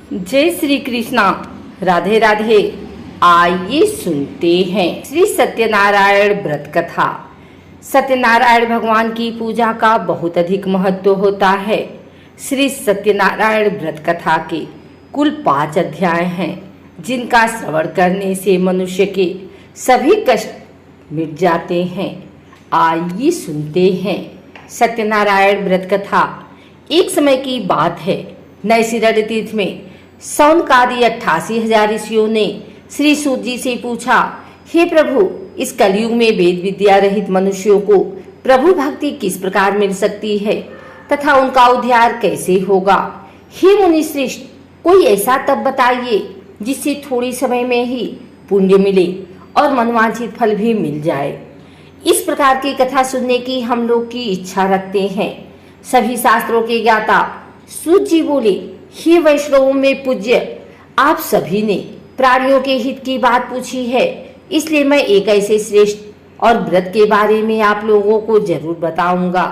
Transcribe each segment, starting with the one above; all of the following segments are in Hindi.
जय श्री कृष्णा, राधे राधे। आइए सुनते हैं श्री सत्यनारायण व्रत कथा। सत्यनारायण भगवान की पूजा का बहुत अधिक महत्व होता है। श्री सत्यनारायण व्रत कथा के कुल 5 अध्याय हैं, जिनका श्रवण करने से मनुष्य के सभी कष्ट मिट जाते हैं। आइए सुनते हैं सत्यनारायण व्रत कथा। एक समय की बात है, नैशिरण्य तीर्थ में सौनकादि 88,000 ऋषियों ने श्री सूत जी से पूछा, हे प्रभु, इस कलयुग में वेद विद्या रहित मनुष्यों को प्रभु भक्ति किस प्रकार मिल सकती है तथा उनका उद्धार कैसे होगा? हे मुनि श्रेष्ठ, कोई ऐसा तप बताइए जिससे थोड़ी समय में ही पुण्य मिले और मनवांछित फल भी मिल जाए। इस प्रकार की कथा सुनने की हम लोग की इच्छा रखते हैं। सभी शास्त्रों के ज्ञाता सूत जी बोले, हे वैष्णवों में पूज्य, आप सभी ने प्राणियों के हित की बात पूछी है, इसलिए मैं एक ऐसे श्रेष्ठ और व्रत के बारे में आप लोगों को जरूर बताऊंगा,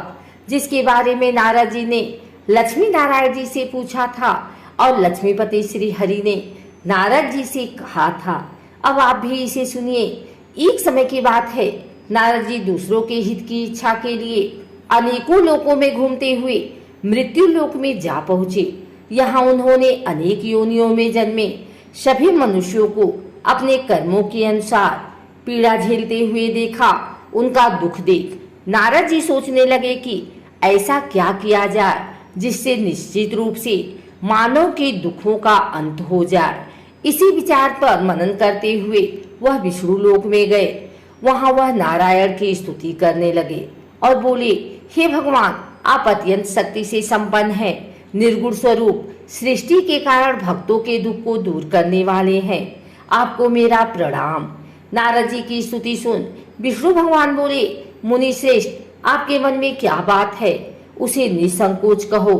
जिसके बारे में नारद जी ने लक्ष्मी नारायण जी से पूछा था और लक्ष्मीपति श्री हरि ने नारद जी से कहा था। अब आप भी इसे सुनिए। एक समय की बात है, नारद जी दूसरों के हित की इच्छा के लिए अनेकों लोकों में घूमते हुए मृत्यु लोक में जा पहुंचे। यहाँ उन्होंने अनेक योनियों में जन्मे सभी मनुष्यों को अपने कर्मों के अनुसार पीड़ा झेलते हुए देखा। उनका दुख देख नारद जी सोचने लगे कि ऐसा क्या किया जाए जिससे निश्चित रूप से मानव के दुखों का अंत हो जाए। इसी विचार पर मनन करते हुए वह विष्णु लोक में गए। वहां वह नारायण की स्तुति करने लगे और बोले, हे भगवान, आप अत्यंत शक्ति से संपन्न हैं, निर्गुण स्वरूप, सृष्टि के कारण भक्तों के दुख को दूर करने वाले हैं। आपको मेरा प्रणाम। नारद जी की स्तुति सुन विष्णु भगवान बोले, मुनि श्रेष्ठ, आपके मन में क्या बात है, उसे निसंकोच कहो।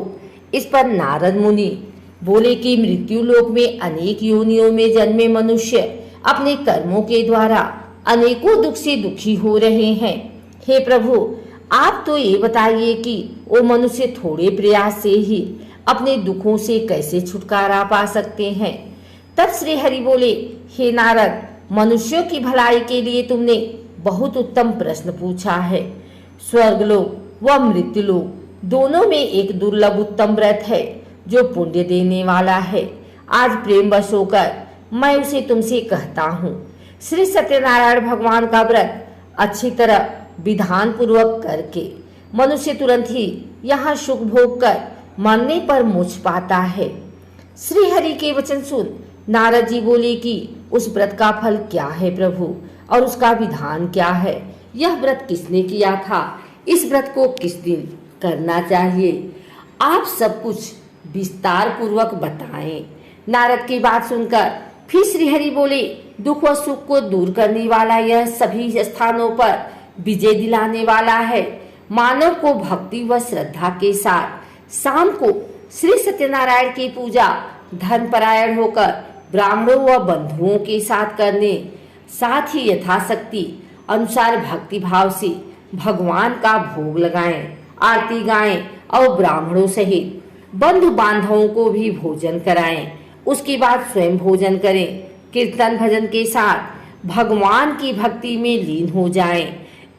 इस पर नारद मुनि बोले कि मृत्यु लोक में अनेक योनियों में जन्मे मनुष्य अपने कर्मों के द्वारा अनेकों दुख से दुखी हो रहे हैं। हे प्रभु, आप तो ये बताइए कि वो मनुष्य थोड़े प्रयास से ही अपने दुखों से कैसे छुटकारा पा सकते हैं। तब श्री हरि बोले, हे नारद, मनुष्यों की भलाई के लिए तुमने बहुत उत्तम प्रश्न पूछा है। स्वर्गलोक व मृत्युलोक दोनों में एक दुर्लभ उत्तम व्रत है जो पुण्य देने वाला है। आज प्रेमवश होकर मैं उसे तुमसे कहता हूँ। श्री सत्यनारायण भगवान का व्रत अच्छी तरह विधान पूर्वक करके मनुष्य तुरंत ही यहाँ सुख भोग कर मरने पर मोक्ष पाता है। श्री हरि के वचन सुन नारद जी बोले कि उस व्रत का फल क्या है प्रभु, और उसका विधान क्या है? यह व्रत किसने किया था? इस व्रत को किस दिन करना चाहिए? आप सब कुछ विस्तार पूर्वक बताएं। नारद की बात सुनकर फिर श्री हरि बोले, दुख व सुख को दूर करने वाला यह सभी स्थानों पर विजय दिलाने वाला है। मानव को भक्ति व श्रद्धा के साथ शाम को श्री सत्यनारायण की पूजा धर्मपरायण होकर ब्राह्मणों व बंधुओं के साथ करने, साथ ही यथाशक्ति अनुसार भक्ति भाव से भगवान का भोग लगाएं, आरती गाएं और ब्राह्मणों सहित बंधु बांधवों को भी भोजन कराएं। उसके बाद स्वयं भोजन करें। कीर्तन भजन के साथ भगवान की भक्ति में लीन हो जाएं।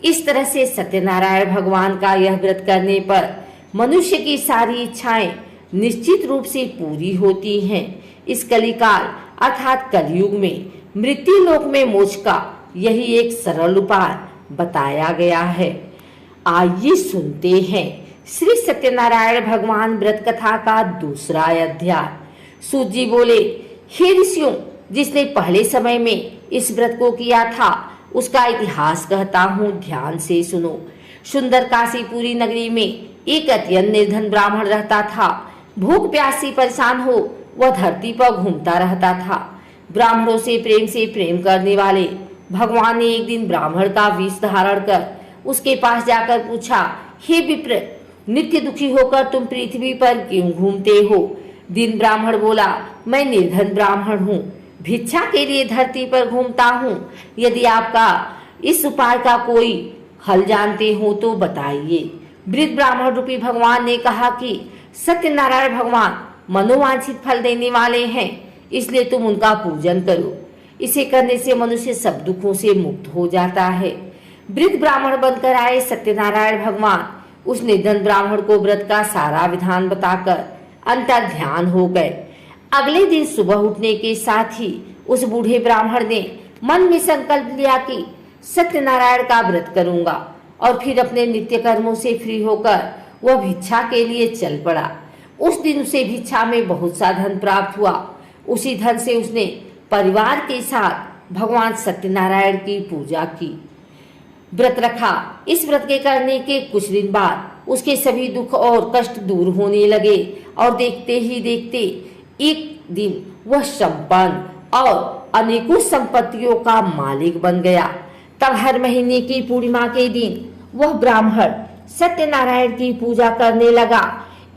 इस तरह से सत्यनारायण भगवान का यह व्रत करने पर मनुष्य की सारी इच्छाएं निश्चित रूप से पूरी होती हैं। इस कलिकाल अर्थात कलयुग में मृत्यु लोक में मोक्ष का यही एक सरल उपाय बताया गया है। आइए सुनते हैं श्री सत्यनारायण भगवान व्रत कथा का दूसरा अध्याय। सूत जी बोले, हे ऋषियों, जिसने पहले समय में इस व्रत को किया था उसका इतिहास कहता हूँ, ध्यान से सुनो। सुंदर काशीपुरी नगरी में एक अत्यंत निर्धन ब्राह्मण रहता था। भूख प्यास से परेशान हो वह धरती पर घूमता रहता था। ब्राह्मणों से प्रेम करने वाले भगवान ने एक दिन ब्राह्मण का वेश धारण कर उसके पास जाकर पूछा, हे विप्र, नित्य दुखी होकर तुम पृथ्वी पर क्यों घूमते हो? दिन ब्राह्मण बोला, मैं निर्धन ब्राह्मण हूँ, भिक्षा के लिए धरती पर घूमता हूँ। यदि आपका इस उपाय का कोई हल जानते हो तो बताइए। वृद्ध ब्राह्मण रूपी भगवान ने कहा कि सत्यनारायण भगवान मनोवांछित फल देने वाले हैं, इसलिए तुम उनका पूजन करो। इसे करने से मनुष्य सब दुखों से मुक्त हो जाता है। वृद्ध ब्राह्मण बनकर आए सत्यनारायण भगवान उस निर्धन ब्राह्मण को व्रत का सारा विधान बताकर अंतर ध्यान हो गए। अगले दिन सुबह उठने के साथ ही उस बूढ़े ब्राह्मण ने मन में संकल्प लिया कि सत्यनारायण का व्रत करूंगा, और फिर अपने नित्य कर्मों से फ्री होकर वह भिक्षा के लिए चल पड़ा। उस दिन उसे भिक्षा में बहुत सा धन प्राप्त हुआ। उसी धन से उसने परिवार के साथ भगवान सत्यनारायण की पूजा की, व्रत रखा। इस व्रत के करने के कुछ दिन बाद उसके सभी दुख और कष्ट दूर होने लगे और देखते ही देखते एक दिन वह संपन्न और अनेकों संपत्तियों का मालिक बन गया। तब हर महीने की पूर्णिमा के दिन वह ब्राह्मण सत्यनारायण की पूजा करने लगा।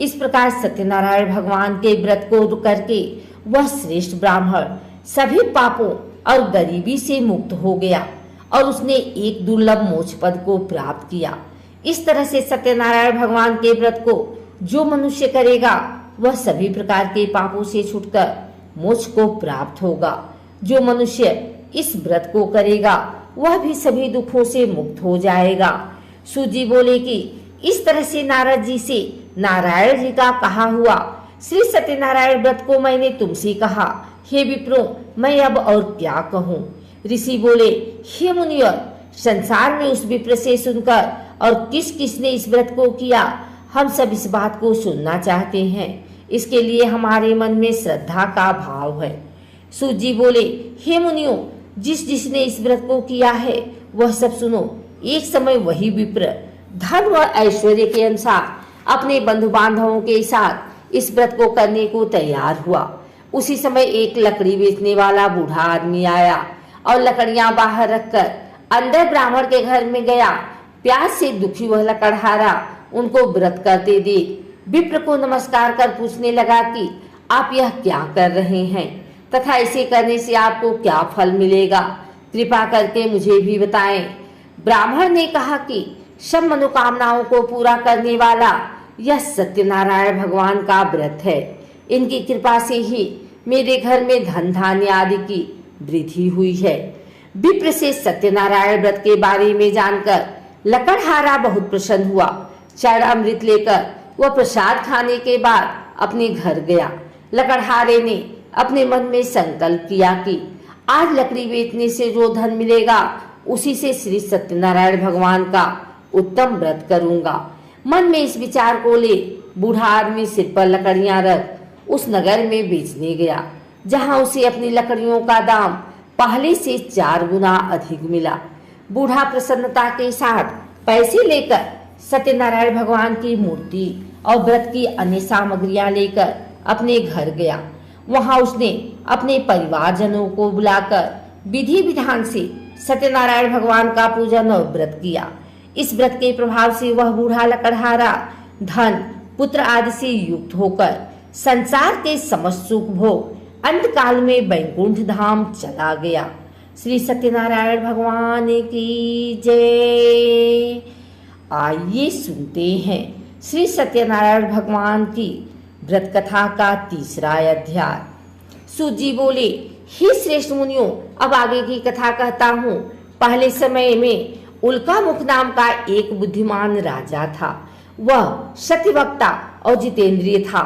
इस प्रकार सत्यनारायण भगवान के व्रत को करके वह श्रेष्ठ ब्राह्मण सभी पापों और गरीबी से मुक्त हो गया और उसने एक दुर्लभ मोक्ष पद को प्राप्त किया। इस तरह से सत्यनारायण भगवान के व्रत को जो मनुष्य करेगा वह सभी प्रकार के पापों से छूटकर मोक्ष को प्राप्त होगा। जो मनुष्य इस व्रत को करेगा वह भी सभी दुखों से मुक्त हो जाएगा। सूत जी बोले कि इस तरह से नारद जी से नारायण जी का कहा हुआ श्री सत्यनारायण व्रत को मैंने तुमसे कहा। हे विप्रो, मैं अब और क्या कहूँ। ऋषि बोले, हे मुनिवर, संसार में उस विप्र से सुनकर और किस किसने इस व्रत को किया, हम सब इस बात को सुनना चाहते हैं। इसके लिए हमारे मन में श्रद्धा का भाव है। सूत जी बोले, हे मुनियों, जिसने इस व्रत को किया है वह सब सुनो। एक समय वही विप्र धन व ऐश्वर्य के अनुसार अपने बंधु बांधवों के साथ इस व्रत को करने को तैयार हुआ। उसी समय एक लकड़ी बेचने वाला बूढ़ा आदमी आया और लकड़ियां बाहर रखकर अंदर ब्राह्मण के घर में गया। प्यास से दुखी वह लकड़हारा उनको व्रत करते देख विप्र को नमस्कार कर पूछने लगा कि आप यह क्या कर रहे हैं तथा इसे करने से आपको क्या फल मिलेगा, कृपा करके मुझे भी बताएं। ब्राह्मण ने कहा कि सब मनोकामनाओं को पूरा करने वाला यह सत्यनारायण भगवान का व्रत है। इनकी कृपा से ही मेरे घर में धन धान्य आदि की वृद्धि हुई है। विप्र से सत्यनारायण व्रत के बारे में जानकर लकड़हारा बहुत प्रसन्न हुआ। चरण अमृत लेकर वह प्रसाद खाने के बाद अपने घर गया। लकड़हारे ने अपने मन में संकल्प किया कि आज लकड़ी बेचने से जो धन मिलेगा उसी से श्री सत्यनारायण भगवान का उत्तम व्रत करूंगा। मन में इस विचार को ले बूढ़ा आदमी सिर पर लकड़ियां रख उस नगर में बेचने गया, जहां उसे अपनी लकड़ियों का दाम पहले से 4 गुना अधिक मिला। बूढ़ा प्रसन्नता के साथ पैसे लेकर सत्यनारायण भगवान की मूर्ति और व्रत की अन्य सामग्रियां लेकर अपने घर गया। वहां उसने अपने परिवारजनों को बुलाकर विधि विधान से सत्यनारायण भगवान का पूजन और व्रत किया। इस व्रत के प्रभाव से वह बूढ़ा लकड़हारा धन पुत्र आदि से युक्त होकर संसार के समस्त सुख भोग अंत काल में वैकुंठ धाम चला गया। श्री सत्यनारायण भगवान की जय। आइए सुनते हैं श्री सत्यनारायण भगवान की व्रत कथा का 3रा अध्याय। सूत जी बोले, हे श्रेष्ठ मुनियों, अब आगे की कथा कहता हूँ। पहले समय में उल्का मुख नाम का एक बुद्धिमान राजा था। वह सत्यवक्ता और जितेंद्रिय था।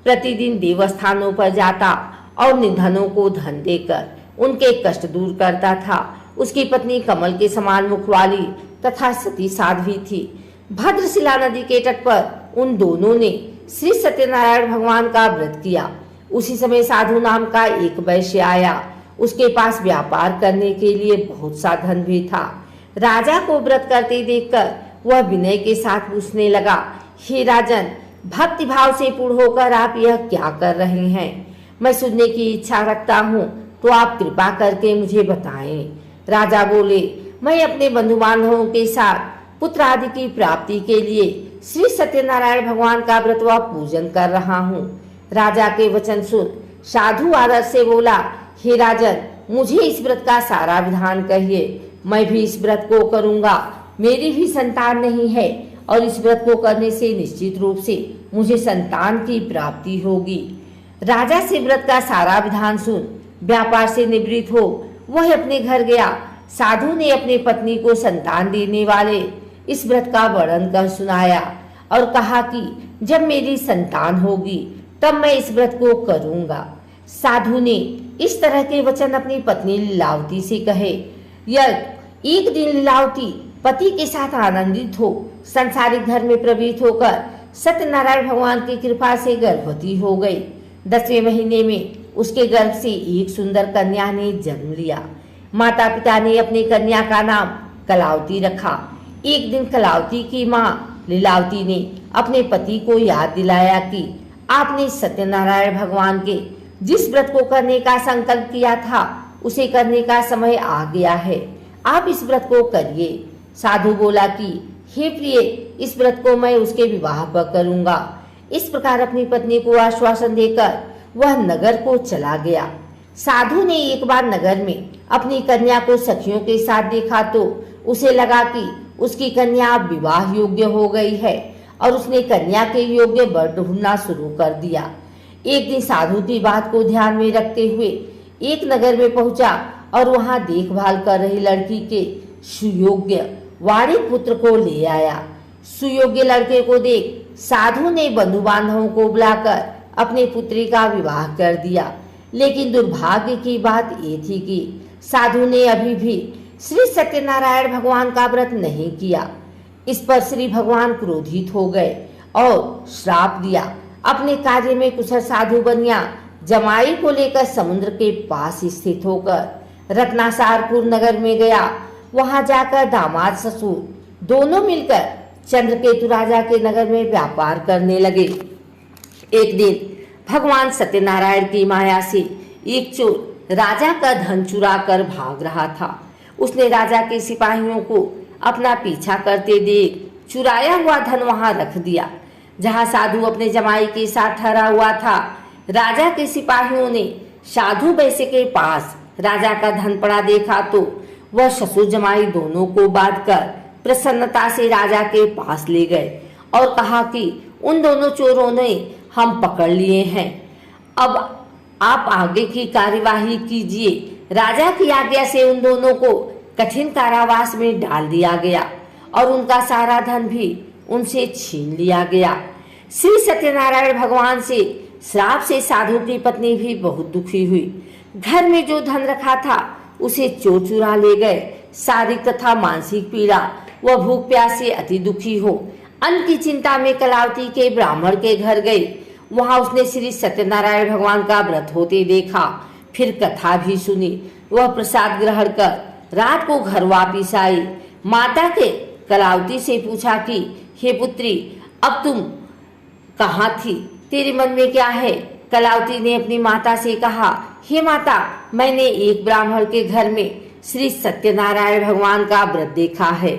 प्रतिदिन देवस्थानों पर जाता और निर्धनों को धन देकर उनके कष्ट दूर करता था। उसकी पत्नी कमल के समान मुख वाली तथा सती साध्वी थी। भद्रशिला नदी के तट पर उन दोनों ने श्री सत्यनारायण भगवान का व्रत किया। उसी समय साधु नाम का एक वैश्य आया। उसके पास व्यापार करने के लिए बहुत सा धन भी था। राजा को व्रत करते देखकर वह विनय के साथ पूछने लगा, हे राजन, भक्ति भाव से पूर्ण होकर आप यह क्या कर रहे हैं? मैं सुनने की इच्छा रखता हूँ, तो आप कृपा करके मुझे बताएं। राजा बोले, मैं अपने बंधु बांधवों के साथ पुत्र आदि की प्राप्ति के लिए श्री सत्यनारायण भगवान का व्रत व पूजन कर रहा हूँ। राजा के वचन सुन साधु आदर से बोला, हे राजन, मुझे इस व्रत का सारा विधान कहिए। मैं भी इस व्रत को करूंगा। मेरी भी संतान नहीं है और इस व्रत को करने से निश्चित रूप से मुझे संतान की प्राप्ति होगी। राजा से व्रत का सारा विधान सुन व्यापार से निवृत्त हो वह अपने घर गया। साधु ने अपनी पत्नी को संतान देने वाले इस व्रत का वर्णन कर सुनाया और कहा कि जब मेरी संतान होगी तब मैं इस व्रत को करूंगा। साधु ने इस तरह के वचन अपनी पत्नी लीलावती से कहे। एक दिन लीलावती पति के साथ आनंदित हो संसारिक धर्म में प्रवृत्त होकर सत्यनारायण भगवान की कृपा से गर्भवती हो गई। 10वें महीने में उसके गर्भ से एक सुंदर कन्या ने जन्म लिया। माता पिता ने अपनी कन्या का नाम कलावती रखा। एक दिन कलावती की माँ लीलावती ने अपने पति को याद दिलाया कि आपने सत्यनारायण भगवान के जिस व्रत को करने का संकल्प किया था उसे करने का समय आ गया है, आप इस व्रत को करिए। साधु बोला कि हे प्रिय, इस व्रत को मैं उसके विवाह पर करूंगा। इस प्रकार अपनी पत्नी को आश्वासन देकर वह नगर को चला गया। साधु ने एक बार नगर में अपनी कन्या को सखियों के साथ देखा तो उसे लगा कि उसकी कन्या अब विवाह योग्य हो गई है और उसने कन्या के योग्य वर ढूंढना शुरू कर दिया। एक दिन साधु की बात को ध्यान में रखते हुए एक नगर में पहुंचा और वहां देखभाल कर रही लड़की के सुयोग्य वाणिक पुत्र को ले आया। सुयोग्य लड़के को देख साधु ने बंधु बांधवों को बुलाकर अपने पुत्री का विवाह कर दिया। लेकिन दुर्भाग्य की बात ये थी कि साधु ने अभी भी श्री सत्यनारायण भगवान का व्रत नहीं किया। इस पर श्री भगवान क्रोधित हो गए और श्राप दिया। अपने कार्य में कुशल साधु बनिया जमाई को लेकर समुद्र के पास स्थित होकर रत्नासारपुर नगर में गया। वहां जाकर दामाद ससुर दोनों मिलकर चंद्रकेतु राजा के नगर में व्यापार करने लगे। एक दिन भगवान सत्यनारायण की माया से एक चोर राजा का धन चुरा कर भाग रहा था। उसने राजा के सिपाहियों को अपना पीछा करते देख चुराया हुआ धन वहां रख दिया जहां साधु अपने जमाई के साथ ठहरा हुआ था। राजा के सिपाहियों ने साधु वैश्य के पास राजा का धन पड़ा देखा तो वह ससुर जमाई दोनों को बांधकर प्रसन्नता से राजा के पास ले गए और कहा कि उन दोनों चोरों ने हम पकड़ लिए हैं, अब आप आगे की कार्यवाही कीजिए। राजा की आज्ञा से उन दोनों को कठिन कारावास में डाल दिया गया और उनका सारा धन भी उनसे छीन लिया गया। श्री सत्यनारायण भगवान से श्राप से साधु की पत्नी भी बहुत दुखी हुई। घर में जो धन रखा था उसे चोर चुरा ले गए। शारीरिक तथा मानसिक पीड़ा वह भूख प्यास से अति दुखी हो अन्न की चिंता में कलावती के ब्राह्मण के घर गई। वहां उसने श्री सत्यनारायण भगवान का व्रत होते देखा, फिर कथा भी सुनी। वह प्रसाद ग्रहण कर रात को घर वापिस आई। माता के कलावती से पूछा कि हे पुत्री, अब तुम कहाँ थी, तेरे मन में क्या है? कलावती ने अपनी माता से कहा, हे माता, मैंने एक ब्राह्मण के घर में श्री सत्यनारायण भगवान का व्रत देखा है।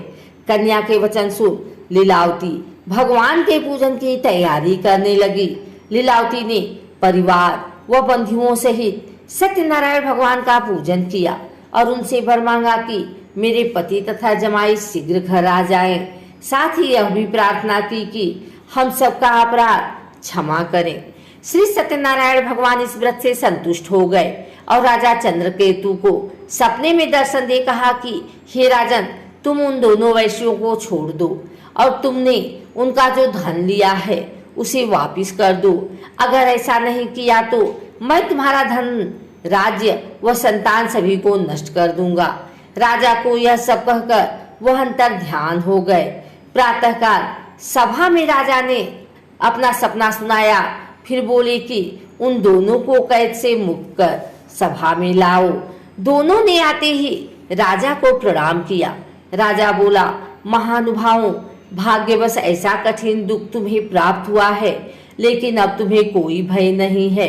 कन्या के वचन सुन लीलावती भगवान के पूजन की तैयारी करने लगी। लीलावती ने परिवार व बंधुओं सहित सत्यनारायण भगवान का पूजन किया और उनसे वर मांगा कि मेरे पति तथा जमाई शीघ्र घर आ जाएं। साथ ही यह भी प्रार्थना की कि हम सबका अपराध क्षमा करें। श्री सत्यनारायण भगवान इस व्रत से संतुष्ट हो गए और राजा चंद्रकेतु को सपने में दर्शन दे कहा कि हे राजन, तुम उन दोनों वैश्यों को छोड़ दो और तुमने उनका जो धन लिया है उसे वापिस कर दो। अगर ऐसा नहीं किया तो मैं तुम्हारा धन, राज्य व संतान सभी को नष्ट कर दूंगा। राजा को यह सब कहकर वह अंतर ध्यान हो गए। प्रातःकाल सभा में राजा ने अपना सपना सुनाया, फिर बोले कि उन दोनों को कैद से मुक्त कर सभा में लाओ। दोनों ने आते ही राजा को प्रणाम किया। राजा बोला, महानुभावों, भाग्यवश ऐसा कठिन दुख तुम्हें प्राप्त हुआ है, लेकिन अब तुम्हें कोई भय नहीं है।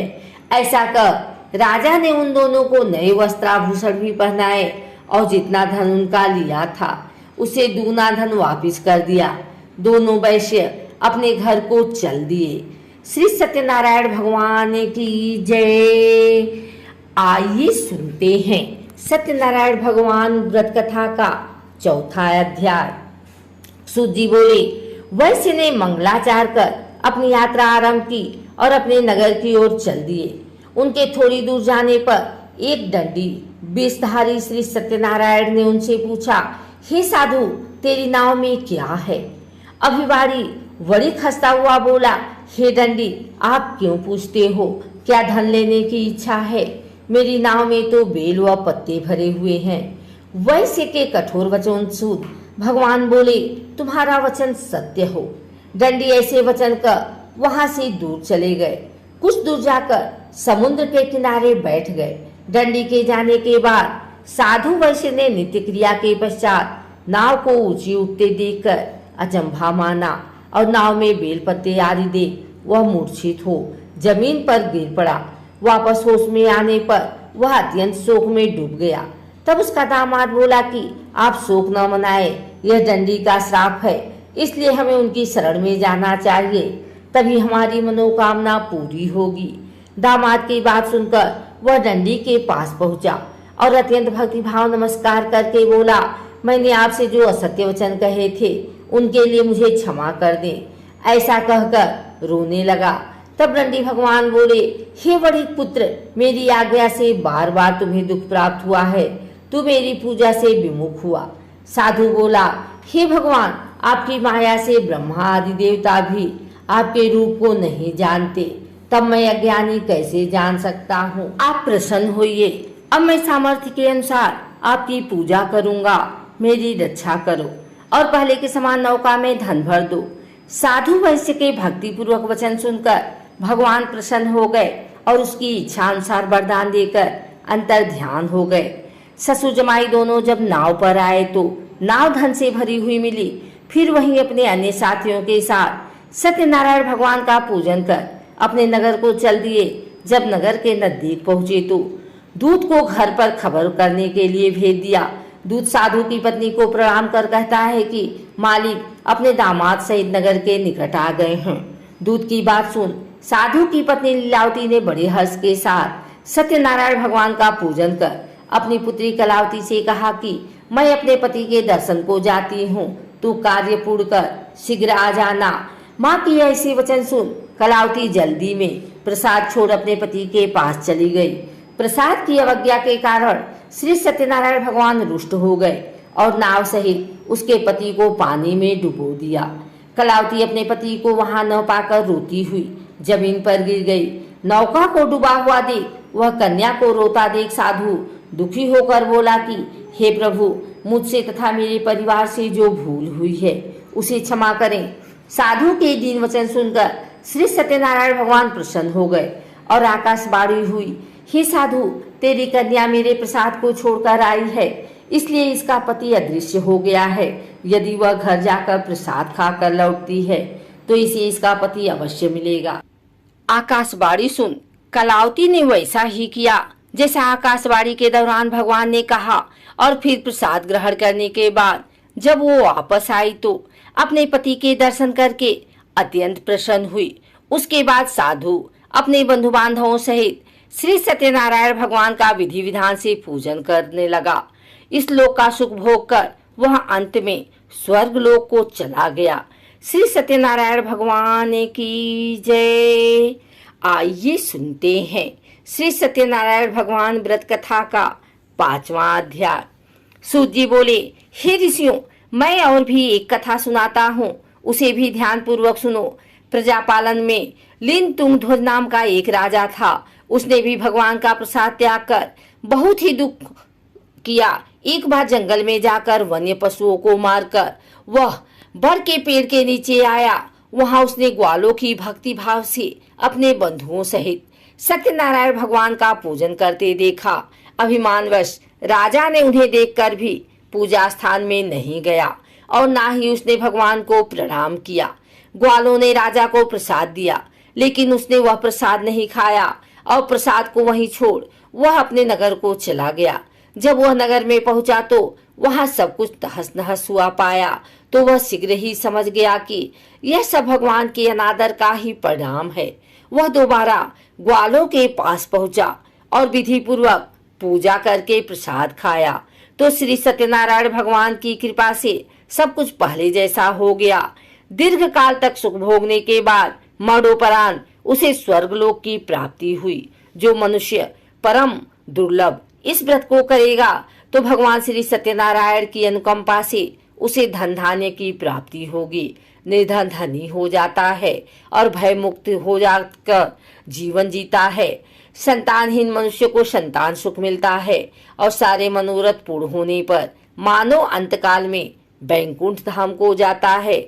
ऐसा कर राजा ने उन दोनों को नए वस्त्राभूषण भी पहनाए और जितना धन उनका लिया था उसे दुगना धन वापिस कर दिया। दोनों वैश्य अपने घर को चल दिए। श्री सत्यनारायण भगवान की जय। आइए सुनते हैं सत्यनारायण भगवान व्रत कथा का चौथा अध्याय। सूत जी बोले, वैश्य ने मंगलाचार कर अपनी यात्रा आरंभ की और अपने नगर की ओर चल दिए। उनके थोड़ी दूर जाने पर एक दंडी बेशधारी श्री सत्यनारायण ने उनसे पूछा, हे साधु, तेरी नाव में क्या है? अभिवाड़ी बड़ी खस्ता हुआ बोला, हे दंडी, आप क्यों पूछते हो? क्या धन लेने की इच्छा है? मेरी नाव में तो बेल व पत्ते भरे हुए हैं। वैश्य के कठोर वचन सुन भगवान बोले, तुम्हारा वचन सत्य हो। दंडी ऐसे वचन कर वहां से दूर चले गए। कुछ दूर जाकर समुद्र के किनारे बैठ गए। दंडी के जाने के बाद साधु वैश्य ने नित्य क्रिया के पश्चात नाव को ऊंची उठते देखकर अचंभा माना और नाव में बेल पत्ते आदि देख वह मूर्छित हो जमीन पर गिर पड़ा। वापस होश में आने पर वह अत्यंत शोक में डूब गया। तब उसका दामाद बोला कि आप शोक न मनाए, यह दंडी का श्राप है, इसलिए हमें उनकी शरण में जाना चाहिए, तभी हमारी मनोकामना पूरी होगी। दामाद की बात सुनकर वह दंडी के पास पहुंचा और अत्यंत भक्तिभाव नमस्कार करके बोला, मैंने आपसे जो असत्य वचन कहे थे उनके लिए मुझे क्षमा कर दें। ऐसा कहकर रोने लगा। तब दंडी भगवान बोले, हे बड़े पुत्र, मेरी आज्ञा से बार बार तुम्हें दुख प्राप्त हुआ है, तू मेरी पूजा से विमुख हुआ। साधु बोला, हे भगवान, आपकी माया से ब्रह्मा आदि देवता भी आपके रूप को नहीं जानते, तब मैं अज्ञानी कैसे जान सकता हूँ? आप प्रसन्न होइए, अब मैं सामर्थ्य के अनुसार आपकी पूजा करूँगा, मेरी रक्षा करो और पहले के समान नौका में धन भर दो। साधु वैश्य के भक्ति पूर्वक वचन सुनकर भगवान प्रसन्न हो गए और उसकी इच्छा अनुसार वरदान देकर अंतर ध्यान हो गए। ससुर जमाई दोनों जब नाव पर आए तो नाव धन से भरी हुई मिली। फिर वहीं अपने अन्य साथियों के साथ सत्यनारायण भगवान का पूजन कर अपने नगर को चल दिए। जब नगर के नजदीक पहुंचे तो दूत को घर पर खबर करने के लिए भेज दिया। दूत साधु की पत्नी को प्रणाम कर कहता है कि मालिक अपने दामाद सहित नगर के निकट आ गए हैं। दूत की बात सुन साधु की पत्नी लीलावती ने बड़े हर्ष के साथ सत्यनारायण भगवान का पूजन कर अपनी पुत्री कलावती से कहा कि मैं अपने पति के दर्शन को जाती हूँ, तू कार्य पूर्ण कर शीघ्र आ जाना। माँ की ऐसी वचन सुन कलावती जल्दी में प्रसाद छोड़ अपने पति के पास चली गई। प्रसाद की अवज्ञा के कारण श्री सत्यनारायण भगवान रुष्ट हो गए और नाव सहित उसके पति को पानी में डुबो दिया। कलावती अपने पति को वहां न पाकर रोती हुई जमीन पर गिर गई। नौका को डूबा हुआ देख वह कन्या को रोता देख साधु दुखी होकर बोला कि हे प्रभु, मुझसे तथा मेरे परिवार से जो भूल हुई है उसे क्षमा करें। साधु के दीन वचन सुनकर श्री सत्यनारायण भगवान प्रसन्न हो गए और आकाशवाणी हुई, हे साधु, तेरी कन्या मेरे प्रसाद को छोड़कर आई है, इसलिए इसका पति अदृश्य हो गया है। यदि वह घर जाकर प्रसाद खाकर लौटती है तो इसे इसका पति अवश्य मिलेगा। आकाशवाणी सुन कलावती ने वैसा ही किया जैसा आकाशवाणी के दौरान भगवान ने कहा और फिर प्रसाद ग्रहण करने के बाद जब वो वापस आई तो अपने पति के दर्शन करके अत्यंत प्रसन्न हुई। उसके बाद साधु अपने बंधु बांधवों सहित श्री सत्यनारायण भगवान का विधि विधान से पूजन करने लगा। इस लोक का सुख भोग कर वह अंत में स्वर्ग लोक को चला गया। श्री सत्यनारायण भगवान की जय। आइए सुनते हैं श्री सत्यनारायण भगवान व्रत कथा का 5वां अध्याय। सूत जी बोले, हे ऋषियों, मैं और भी एक कथा सुनाता हूँ, उसे भी ध्यान पूर्वक सुनो। प्रजापालन में लिन तुंगध्वज नाम का एक राजा था। उसने भी भगवान का प्रसाद त्याग कर बहुत ही दुख किया। एक बार जंगल में जाकर वन्य पशुओं को मारकर वह बर के पेड़ के नीचे आया। वहां उसने ग्वालों की भक्ति भाव से अपने बंधुओं सहित सत्यनारायण भगवान का पूजन करते देखा। अभिमानवश राजा ने उन्हें देखकर भी पूजा स्थान में नहीं गया और ना ही उसने भगवान को प्रणाम किया। ग्वालों ने राजा को प्रसाद दिया, लेकिन उसने वह प्रसाद नहीं खाया और प्रसाद को वहीं छोड़ वह अपने नगर को चला गया। जब वह नगर में पहुंचा तो वहां सब कुछ तहस नहस हुआ पाया तो वह शीघ्र ही समझ गया कि यह सब भगवान के अनादर का ही परिणाम है। वह दोबारा ग्वालों के पास पहुंचा और विधि पूर्वक पूजा करके प्रसाद खाया तो श्री सत्यनारायण भगवान की कृपा से सब कुछ पहले जैसा हो गया। दीर्घ काल तक सुख भोगने के बाद मरणोपरांत उसे स्वर्गलोक की प्राप्ति हुई। जो मनुष्य परम दुर्लभ इस व्रत को करेगा तो भगवान श्री सत्यनारायण की अनुकंपा से उसे धन धान्य की प्राप्ति होगी। निर्धन धनी हो जाता है और भय मुक्त हो जाकर जीवन जीता है। संतानहीन मनुष्य को संतान सुख मिलता है और सारे मनोरथ पूर्ण होने पर मानव अंतकाल में बैकुंठ धाम को जाता है।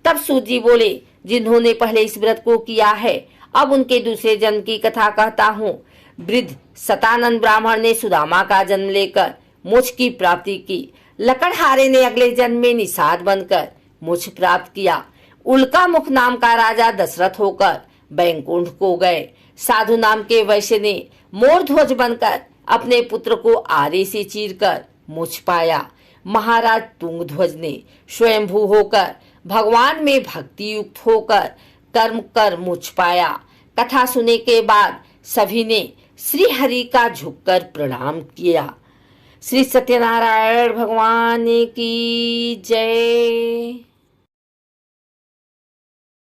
तब सूत जी बोले, जिन्होंने पहले इस व्रत को किया है अब उनके दूसरे जन्म की कथा कहता हूँ। वृद्ध सतानंद ब्राह्मण ने सुदामा का जन्म लेकर मोक्ष की प्राप्ति की। लकड़हारे ने अगले जन्म में निषाद बनकर मोक्ष प्राप्त किया। उल्का मुख नाम का राजा दशरथ होकर बैकुंठ को गए। साधु नाम के वैश्य ने मोर ध्वज बनकर अपने पुत्र को आरे से चीरकर मोक्ष पाया। महाराज तुंगध्वज ने स्वयंभू होकर भगवान में भक्ति युक्त होकर कर्म कर मोक्ष पाया। कथा सुनने के बाद सभी ने श्री हरि का झुककर प्रणाम किया। श्री सत्यनारायण भगवान की जय।